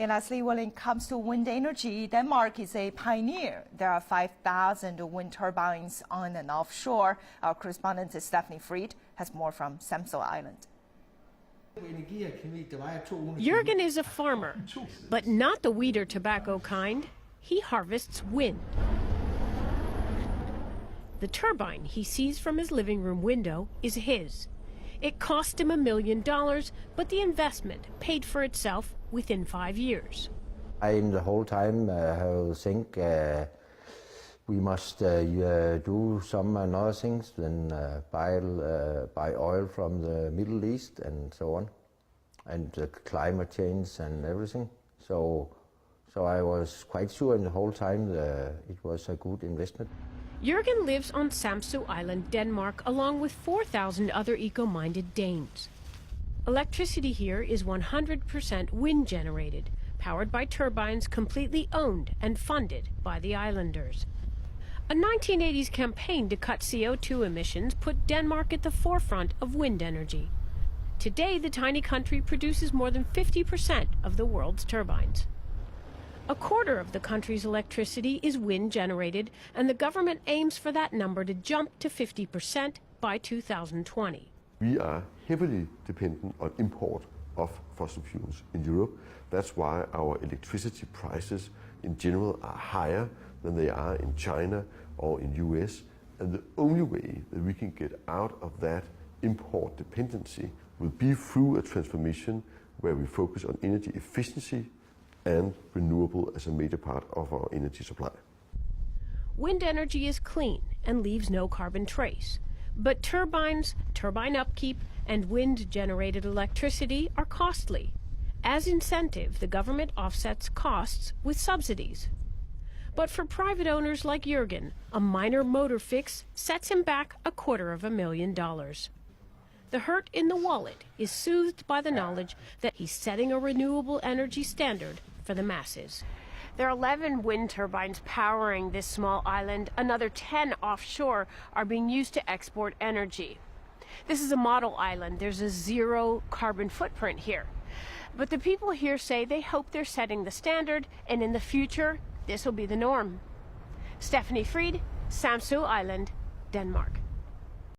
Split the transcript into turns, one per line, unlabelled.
And lastly, when it comes to wind energy, Denmark is a pioneer. There are 5,000 wind turbines on and offshore. Our correspondent Stephanie Fried has more from Samsø Island.
Jürgen is a farmer, but not the weeder tobacco kind. He harvests wind. The turbine he sees from his living room window is his. It cost him $1 million, but the investment paid for itself within 5 years.
I, the whole time, have think we must do some other things than buy oil from the Middle East and so on, and the climate change and everything. So I was quite sure in the whole time that it was a good investment.
Jürgen lives on Samsø Island, Denmark, along with 4,000 other eco-minded Danes. Electricity here is 100% wind-generated, powered by turbines completely owned and funded by the islanders. A 1980s campaign to cut CO2 emissions put Denmark at the forefront of wind energy. Today, the tiny country produces more than 50% of the world's turbines. A quarter of the country's electricity is wind-generated, and the government aims for that number to jump to 50% by 2020.
We are heavily dependent on import of fossil fuels in Europe. That's why our electricity prices in general are higher than they are in China or in US. And the only way that we can get out of that import dependency will be through a transformation where we focus on energy efficiency and renewable as a major part of our energy supply.
Wind energy is clean and leaves no carbon trace. But turbines, turbine upkeep, and wind-generated electricity are costly. As incentive, the government offsets costs with subsidies. But for private owners like Jürgen, a minor motor fix sets him back $250,000. The hurt in the wallet is soothed by the knowledge that he's setting a renewable energy standard for the masses. There are 11 wind turbines powering this small island. Another 10 offshore are being used to export energy. This is a model island. There's a zero carbon footprint here. But the people here say they hope they're setting the standard, and in the future, this will be the norm. Stephanie Fried, Samsø Island, Denmark.